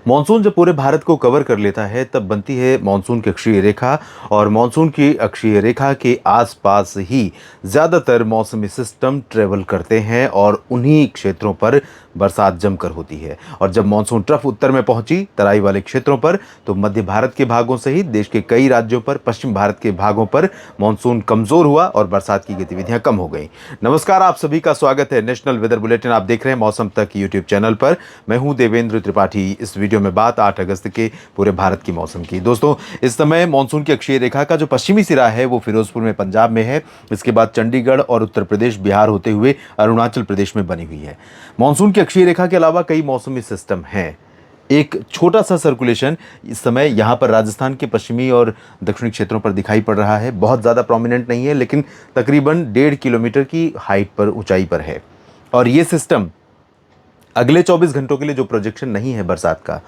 Monsoon जब पूरे भारत को कवर कर लेता है तब बनती है मानसून की अक्षीय रेखा। और मानसून की अक्षीय रेखा के आसपास ही ज़्यादातर मौसमी सिस्टम ट्रेवल करते हैं और उन्हीं क्षेत्रों पर बरसात जमकर होती है। और जब मानसून ट्रफ उत्तर में पहुंची तराई वाले क्षेत्रों पर, तो मध्य भारत के भागों सहित देश के कई राज्यों पर, पश्चिम भारत के भागों पर मानसून कमजोर हुआ और बरसात की गतिविधियां कम हो गई। नमस्कार, आप सभी का स्वागत है नेशनल वेदर बुलेटिन। आप देख रहे हैं मौसम तक यूट्यूब चैनल पर। मैं हूं देवेंद्र त्रिपाठी। इस वीडियो में बात 8 अगस्त के पूरे भारत की मौसम की। दोस्तों, इस समय मानसून की अक्षीय रेखा का जो पश्चिमी सिरा है वो फिरोजपुर में पंजाब में है। इसके बाद चंडीगढ़ और उत्तर प्रदेश, बिहार होते हुए अरुणाचल प्रदेश में बनी हुई है। मानसून की अक्षीय रेखा के अलावा कई मौसमी सिस्टम हैं। एक छोटा सा सर्कुलेशन इस समय यहाँ पर राजस्थान के पश्चिमी और दक्षिणी क्षेत्रों पर दिखाई पड़ रहा है। बहुत ज़्यादा प्रोमिनेंट नहीं है, लेकिन तकरीबन 1.5 किलोमीटर की हाइट पर, ऊंचाई पर है। और ये सिस्टम अगले 24 घंटों के लिए जो प्रोजेक्शन नहीं है बरसात का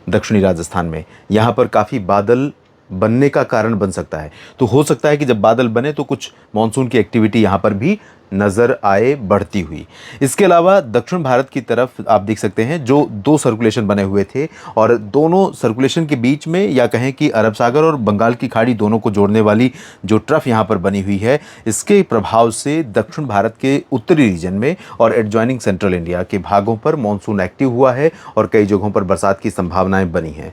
दक्षिणी राजस्थान में, यहाँ पर काफ़ी बादल बनने का कारण बन सकता है। तो हो सकता है कि जब बादल बने तो कुछ मानसून की एक्टिविटी यहाँ पर भी नज़र आए बढ़ती हुई। इसके अलावा दक्षिण भारत की तरफ आप देख सकते हैं जो 2 सर्कुलेशन बने हुए थे, और दोनों सर्कुलेशन के बीच में, या कहें कि अरब सागर और बंगाल की खाड़ी दोनों को जोड़ने वाली जो ट्रफ यहाँ पर बनी हुई है, इसके प्रभाव से दक्षिण भारत के उत्तरी रीजन में और एडजॉइनिंग सेंट्रल इंडिया के भागों पर मानसून एक्टिव हुआ है और कई जगहों पर बरसात की संभावनाएं बनी हैं।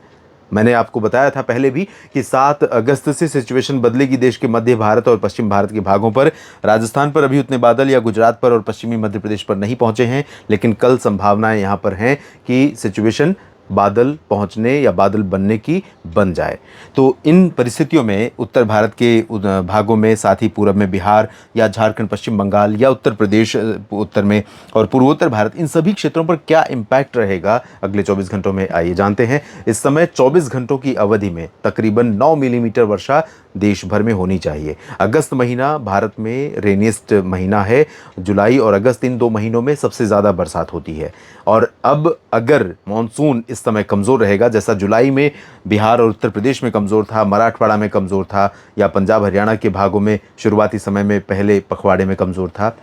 मैंने आपको बताया था पहले भी कि 7 अगस्त से सिचुएशन बदलेगी देश के मध्य भारत और पश्चिम भारत के भागों पर। राजस्थान पर अभी उतने बादल, या गुजरात पर और पश्चिमी मध्य प्रदेश पर नहीं पहुंचे हैं, लेकिन कल संभावनाएं यहां पर हैं कि सिचुएशन बादल पहुंचने या बादल बनने की बन जाए। तो इन परिस्थितियों में उत्तर भारत के भागों में, साथ ही पूरब में बिहार या झारखंड, पश्चिम बंगाल या उत्तर प्रदेश उत्तर में और पूर्वोत्तर भारत, इन सभी क्षेत्रों पर क्या इम्पैक्ट रहेगा अगले 24 घंटों में, आइए जानते हैं। इस समय 24 घंटों की अवधि में तकरीबन 9 मिलीमीटर वर्षा देश भर में होनी चाहिए। अगस्त महीना भारत में रेनिएस्ट महीना है। जुलाई और अगस्त, इन 2 महीनों में सबसे ज़्यादा बरसात होती है। और अब अगर मानसून इस समय कमज़ोर रहेगा, जैसा जुलाई में बिहार और उत्तर प्रदेश में कमज़ोर था, मराठवाड़ा में कमज़ोर था, या पंजाब हरियाणा के भागों में शुरुआती समय में पहले पखवाड़े में कमज़ोर था,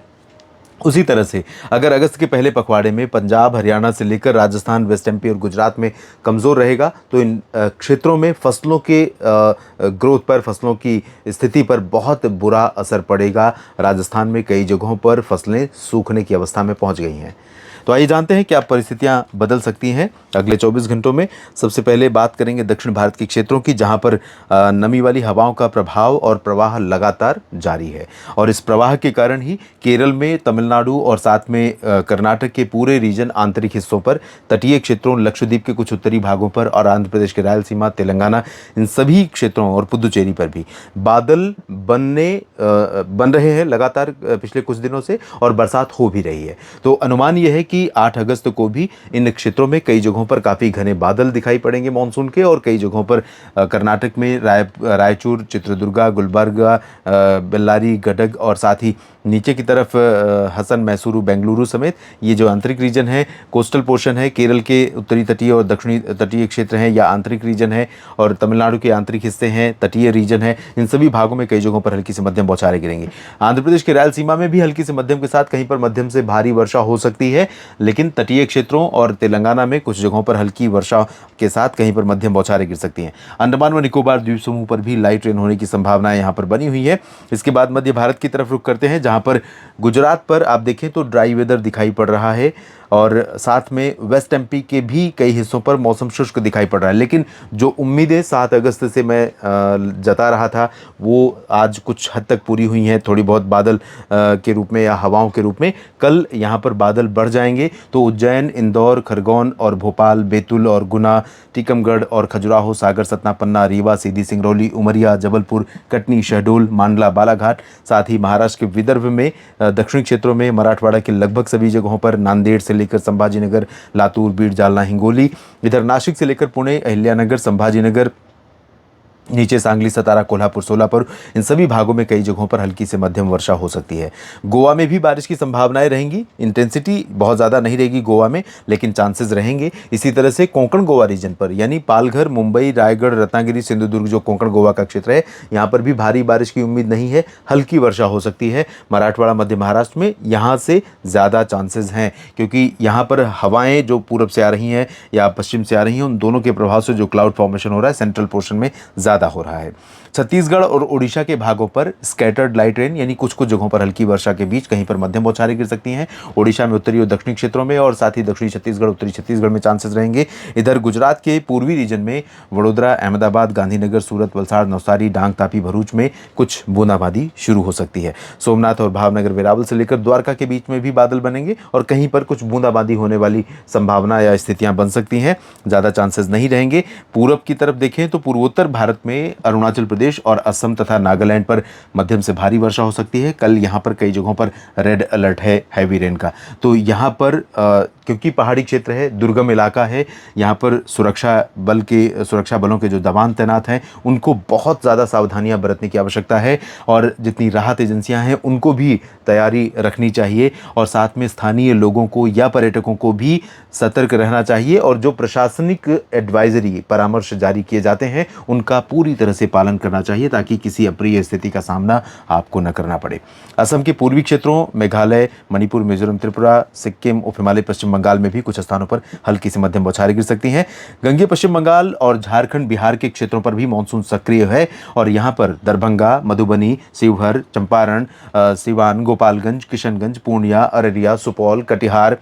उसी तरह से अगर अगस्त के पहले पखवाड़े में पंजाब हरियाणा से लेकर राजस्थान, वेस्ट एमपी और गुजरात में कमज़ोर रहेगा, तो इन क्षेत्रों में फसलों के ग्रोथ पर, फसलों की स्थिति पर बहुत बुरा असर पड़ेगा। राजस्थान में कई जगहों पर फसलें सूखने की अवस्था में पहुंच गई हैं। तो आइए जानते हैं क्या परिस्थितियां बदल सकती हैं अगले 24 घंटों में। सबसे पहले बात करेंगे दक्षिण भारत के क्षेत्रों की, जहां पर नमी वाली हवाओं का प्रभाव और प्रवाह लगातार जारी है। और इस प्रवाह के कारण ही केरल में, तमिलनाडु और साथ में कर्नाटक के पूरे रीजन, आंतरिक हिस्सों पर, तटीय क्षेत्रों, लक्षद्वीप के कुछ उत्तरी भागों पर और आंध्र प्रदेश के रायलसीमा, तेलंगाना, इन सभी क्षेत्रों और पुदुचेरी पर भी बादल बन रहे हैं लगातार पिछले कुछ दिनों से, और बरसात हो भी रही है। तो अनुमान यह है कि 8 अगस्त को भी इन क्षेत्रों में कई जगहों पर काफ़ी घने बादल दिखाई पड़ेंगे मानसून के, और कई जगहों पर कर्नाटक में रायचूर, चित्रदुर्गा, गुलबर्गा, बेल्लारी, गडग और साथ ही नीचे की तरफ हसन, मैसूरू, बेंगलुरु समेत ये जो आंतरिक रीजन है, कोस्टल पोर्शन है, केरल के उत्तरी तटीय और दक्षिणी तटीय क्षेत्र हैं या आंतरिक रीजन है, और तमिलनाडु के आंतरिक हिस्से हैं, तटीय रीजन है, इन सभी भागों में कई जगहों पर हल्की से मध्यम बौछारें गिरेंगी। आंध्र प्रदेश के रायलसीमा में भी हल्की से मध्यम के साथ कहीं पर मध्यम से भारी वर्षा हो सकती है, लेकिन तटीय क्षेत्रों और तेलंगाना में कुछ जगहों पर हल्की वर्षा के साथ कहीं पर मध्यम बौछारें गिर सकती हैं। अंडमान व निकोबार द्वीप समूह पर भी लाइट रेन होने की संभावना यहाँ पर बनी हुई है। इसके बाद मध्य भारत की तरफ रुख करते हैं, जहाँ पर गुजरात पर आप देखें तो ड्राई वेदर दिखाई पड़ रहा है, और साथ में वेस्ट एमपी के भी कई हिस्सों पर मौसम शुष्क दिखाई पड़ रहा है। लेकिन जो उम्मीदें 7 अगस्त से मैं जता रहा था, वो आज कुछ हद तक पूरी हुई हैं, थोड़ी बहुत बादल के रूप में या हवाओं के रूप में। कल यहाँ पर बादल बढ़ जाएंगे, तो उज्जैन, इंदौर, खरगोन और भोपाल, बैतूल और गुना, टीकमगढ़ और खजुराहो, सागर, सतना, पन्ना, रीवा, सीधी, सिंगरौली, उमरिया, जबलपुर, कटनी, शहडोल, मांडला, बालाघाट, साथ ही महाराष्ट्र के विदर्भ में, दक्षिणी क्षेत्रों में, मराठवाड़ा के लगभग सभी जगहों पर, नांदेड़ से लेकर संभाजीनगर, लातूर, बीड़, जालना, हिंगोली, इधर नासिक से लेकर पुणे, अहिल्यानगर, संभाजीनगर, नीचे सांगली, सतारा, कोल्हापुर, सोलापुर, इन सभी भागों में कई जगहों पर हल्की से मध्यम वर्षा हो सकती है। गोवा में भी बारिश की संभावनाएं रहेंगी। इंटेंसिटी बहुत ज़्यादा नहीं रहेगी गोवा में, लेकिन चांसेस रहेंगे। इसी तरह से कोंकण गोवा रीजन पर, यानी पालघर, मुंबई, रायगढ़, रत्नागिरी, सिंधुदुर्ग, जो कोंकण गोवा का क्षेत्र है, यहाँ पर भी भारी बारिश की उम्मीद नहीं है, हल्की वर्षा हो सकती है। मराठवाड़ा, मध्य महाराष्ट्र में यहाँ से ज़्यादा चांसेस हैं, क्योंकि यहाँ पर हवाएं जो पूरब से आ रही हैं या पश्चिम से आ रही हैं, उन दोनों के प्रभाव से जो क्लाउड फॉर्मेशन हो रहा है सेंट्रल पोर्शन में ज़्यादा हो रहा है। छत्तीसगढ़ और उड़ीसा के भागों पर स्कैटर्ड लाइट रेन, यानी कुछ कुछ जगहों पर हल्की वर्षा के बीच कहीं पर मध्यम बौछारें गिर सकती हैं। ओडिशा में उत्तरी और दक्षिणी क्षेत्रों में, और साथ ही दक्षिणी छत्तीसगढ़, उत्तरी छत्तीसगढ़ में चांसेस रहेंगे। इधर गुजरात के पूर्वी रीजन में वडोदरा, अहमदाबाद, गांधीनगर, सूरत, वलसाड़, नवसारी, डांग, तापी, भरूच में कुछ बूंदाबांदी शुरू हो सकती है। सोमनाथ और भावनगर, वेरावल से लेकर द्वारका के बीच में भी बादल बनेंगे और कहीं पर कुछ बूंदाबांदी होने वाली संभावना या स्थितियां बन सकती हैं, ज़्यादा चांसेस नहीं रहेंगे। पूरब की तरफ देखें तो पूर्वोत्तर भारत में अरुणाचल प्रदेश और असम तथा नागालैंड पर मध्यम से भारी वर्षा हो सकती है। कल यहाँ पर कई जगहों पर रेड अलर्ट है हैवी रेन का। तो यहाँ पर क्योंकि पहाड़ी क्षेत्र है, दुर्गम इलाका है, यहाँ पर सुरक्षा बलों के जो जवान तैनात हैं उनको बहुत ज़्यादा सावधानियां बरतने की आवश्यकता है, और जितनी राहत एजेंसियां हैं उनको भी तैयारी रखनी चाहिए, और साथ में स्थानीय लोगों को या पर्यटकों को भी सतर्क रहना चाहिए, और जो प्रशासनिक एडवाइजरी परामर्श जारी किए जाते हैं उनका पूरी तरह से पालन करना चाहिए, ताकि किसी अप्रिय स्थिति का सामना आपको न करना पड़े। असम के पूर्वी क्षेत्रों, मेघालय, मणिपुर, मिजोरम, त्रिपुरा, सिक्किम, उप हिमालय, पश्चिम बंगाल में भी कुछ स्थानों पर हल्की से मध्यम बौछारें गिर सकती हैं। गंगे पश्चिम बंगाल और झारखंड, बिहार के क्षेत्रों पर भी मानसून सक्रिय है, और यहाँ पर दरभंगा, मधुबनी, शिवहर, चंपारण, सिवान, गोपालगंज, किशनगंज, पूर्णिया, अररिया, सुपौल, कटिहार,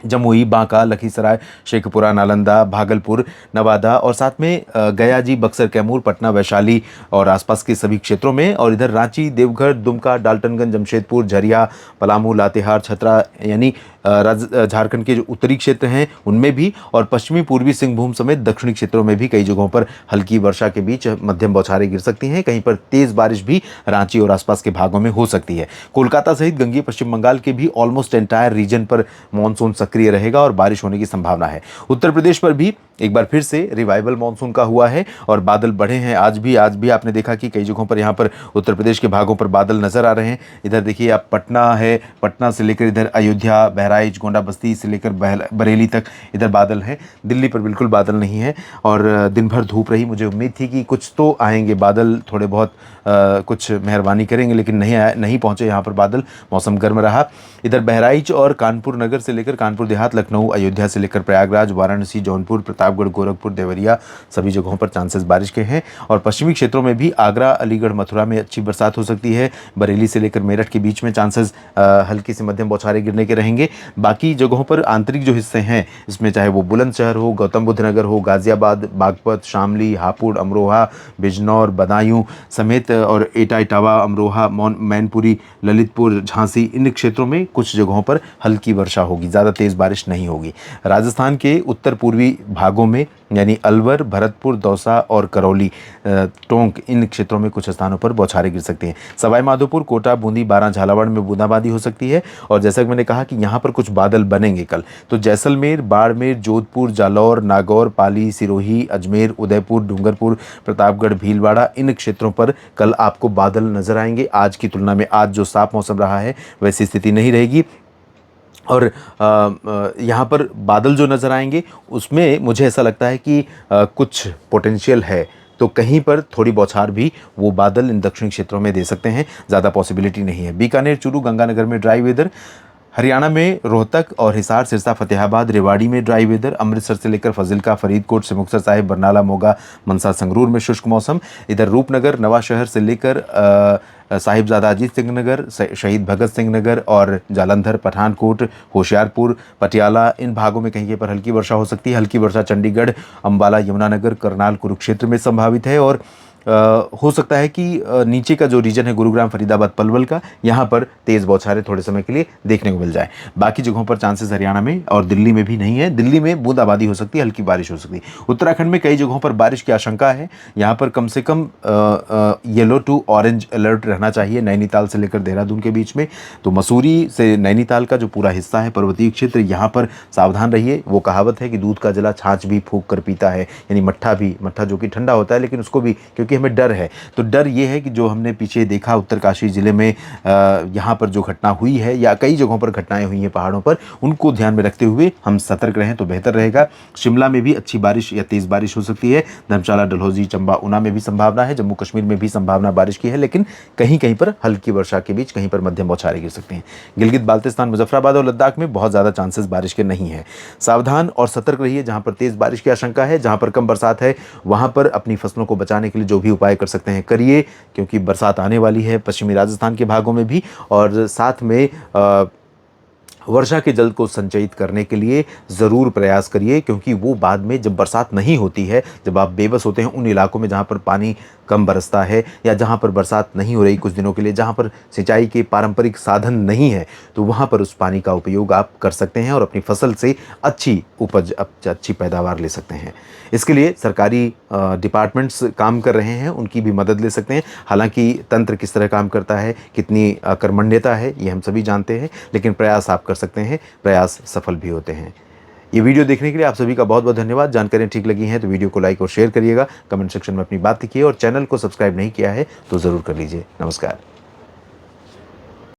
जमुई, बांका, लखीसराय, शेखपुरा, नालंदा, भागलपुर, नवादा, और साथ में गया जी, बक्सर, कैमूर, पटना, वैशाली और आसपास के सभी क्षेत्रों में, और इधर रांची, देवघर, दुमका, डाल्टनगंज, जमशेदपुर, झरिया, पलामू, लातेहार, छतरा, यानी झारखंड के जो उत्तरी क्षेत्र हैं उनमें भी, और पश्चिमी पूर्वी सिंहभूम समेत दक्षिणी क्षेत्रों में भी कई जगहों पर हल्की वर्षा के बीच मध्यम बौछारें गिर सकती हैं। कहीं पर तेज बारिश भी रांची और आसपास के भागों में हो सकती है। कोलकाता सहित गंगीय पश्चिम बंगाल के भी ऑलमोस्ट एंटायर रीजन पर मानसून सक्रिय रहेगा और बारिश होने की संभावना है। उत्तर प्रदेश पर भी एक बार फिर से रिवाइवल मानसून का हुआ है और बादल बढ़े हैं। आज भी आपने देखा कि कई जगहों पर यहाँ पर उत्तर प्रदेश के भागों पर बादल नजर आ रहे हैं। इधर देखिए आप, पटना है, पटना से लेकर इधर अयोध्या, बहराइच, गोंडा बस्ती से लेकर बरेली तक इधर बादल हैं। दिल्ली पर बिल्कुल बादल नहीं है, और दिन भर धूप रही। मुझे उम्मीद थी कि कुछ तो आएंगे बादल, थोड़े बहुत कुछ मेहरबानी करेंगे, लेकिन नहीं पहुँचे यहाँ पर बादल। मौसम गर्म रहा। इधर बहराइच और कानपुर नगर से लेकर कानपुर देहात, लखनऊ, अयोध्या से लेकर प्रयागराज, वाराणसी, जौनपुर, प्रतापगढ़, गोरखपुर, देवरिया, सभी जगहों पर चांसेस बारिश के हैं। और पश्चिमी क्षेत्रों में भी आगरा, अलीगढ़, मथुरा में अच्छी बरसात हो सकती है। बरेली से लेकर मेरठ के बीच में चांसेस हल्की से मध्यम बौछारें गिरने के रहेंगे। बाकी जगहों पर आंतरिक जो हिस्से हैं, इसमें चाहे वो बुलंदशहर हो, गौतम बुद्ध नगर हो, गाजियाबाद, बागपत, शामली, हापुड़, अमरोहा, बिजनौर, बदायूं समेत, और एटा, इटावा, अमरोहा, मैनपुरी, ललितपुर, झांसी, इन क्षेत्रों में कुछ जगहों पर हल्की वर्षा होगी, ज़्यादा तेज़ बारिश नहीं होगी। राजस्थान के उत्तर पूर्वी भागों में, यानी अलवर, भरतपुर, दौसा और करौली, टोंक, इन क्षेत्रों में कुछ स्थानों पर बौछारें गिर सकती हैं। सवाई माधोपुर, कोटा, बूंदी, बारां, झालावाड़ में बूंदाबांदी हो सकती है। और जैसा कि मैंने कहा कि यहाँ पर कुछ बादल बनेंगे कल, तो जैसलमेर, बाड़मेर, जोधपुर, जालौर, नागौर, पाली, सिरोही, अजमेर, उदयपुर, डूंगरपुर, प्रतापगढ़, भीलवाड़ा, इन क्षेत्रों पर कल आपको बादल नजर आएंगे। आज की तुलना में आज जो साफ मौसम रहा है वैसी स्थिति नहीं रहेगी। और यहाँ पर बादल जो नज़र आएंगे उसमें मुझे ऐसा लगता है कि कुछ पोटेंशियल है, तो कहीं पर थोड़ी बौछार भी वो बादल इन दक्षिणी क्षेत्रों में दे सकते हैं, ज़्यादा पॉसिबिलिटी नहीं है। बीकानेर, चूरू, गंगानगर में ड्राई वेदर। हरियाणा में रोहतक और हिसार, सिरसा, फतेहाबाद, रेवाड़ी में ड्राई वेदर। अमृतसर से लेकर फजिल्का, फरीदकोट से मुक्तसर साहिब, बरनाला, मोगा, मनसा, संगरूर में शुष्क मौसम। इधर रूपनगर, नवा शहर से लेकर साहिबजादा अजीत सिंह नगर, शहीद भगत सिंह नगर और जालंधर, पठानकोट, होशियारपुर, पटियाला, इन भागों में कहीं पर हल्की वर्षा हो सकती है। हल्की वर्षा चंडीगढ़, अंबाला, यमुनानगर, करनाल, कुरुक्षेत्र में संभावित है। और हो सकता है कि नीचे का जो रीजन है गुरुग्राम, फरीदाबाद, पलवल का, यहाँ पर तेज़ बौछारें थोड़े समय के लिए देखने को मिल जाए। बाकी जगहों पर चांसेस हरियाणा में और दिल्ली में भी नहीं है। दिल्ली में बूंदाबांदी हो सकती है, हल्की बारिश हो सकती है। उत्तराखंड में कई जगहों पर बारिश की आशंका है। यहाँ पर कम से कम येलो टू ऑरेंज अलर्ट रहना चाहिए नैनीताल से लेकर देहरादून के बीच में। तो मसूरी से नैनीताल का जो पूरा हिस्सा है, पर्वतीय क्षेत्र, यहाँ पर सावधान रहिए। वो कहावत है कि दूध का जला छाछ भी फूंक कर पीता है, यानी मट्ठा जो कि ठंडा होता है, लेकिन उसको भी, क्योंकि हमें डर है, तो डर ये है कि जो हमने पीछे देखा उत्तरकाशी जिले में यहाँ पर जो घटना हुई है, या कई जगहों पर घटनाएं हुई हैं पहाड़ों पर, उनको ध्यान में रखते हुए हम सतर्क रहें तो बेहतर रहेगा। शिमला में भी अच्छी बारिश या तेज़ बारिश हो सकती है। धर्मशाला, डलहौजी, चंबा, ऊना में भी संभावना है। जम्मू कश्मीर में भी संभावना बारिश की है, लेकिन कहीं कहीं पर हल्की वर्षा के बीच कहीं पर मध्यम बौछारें गिर सकती हैं। गिलगित बाल्टिस्तान, मुजफ्फराबाद और लद्दाख में बहुत ज़्यादा चांसेस बारिश के नहीं है। सावधान और सतर्क रहिए। जहाँ पर तेज़ बारिश की आशंका है, जहाँ पर कम बरसात है, वहाँ पर अपनी फसलों को बचाने के लिए जो भी उपाय कर सकते हैं करिए, क्योंकि बरसात आने वाली है पश्चिमी राजस्थान के भागों में भी। और साथ में वर्षा के जल को संचयित करने के लिए ज़रूर प्रयास करिए, क्योंकि वो बाद में जब बरसात नहीं होती है, जब आप बेबस होते हैं उन इलाकों में जहाँ पर पानी कम बरसता है, या जहाँ पर बरसात नहीं हो रही कुछ दिनों के लिए, जहाँ पर सिंचाई के पारंपरिक साधन नहीं है, तो वहाँ पर उस पानी का उपयोग आप कर सकते हैं और अपनी फसल से अच्छी उपज, अच्छी पैदावार ले सकते हैं। इसके लिए सरकारी डिपार्टमेंट्स काम कर रहे हैं, उनकी भी मदद ले सकते हैं। हालांकि तंत्र किस तरह काम करता है, कितनी कर्मण्यता है, ये हम सभी जानते हैं, लेकिन प्रयास आप कर सकते हैं, प्रयास सफल भी होते हैं। ये वीडियो देखने के लिए आप सभी का बहुत बहुत धन्यवाद। जानकारियाँ ठीक लगी हैं तो वीडियो को लाइक और शेयर करिएगा, कमेंट सेक्शन में अपनी बात लिखिए, और चैनल को सब्सक्राइब नहीं किया है तो ज़रूर कर लीजिए। नमस्कार।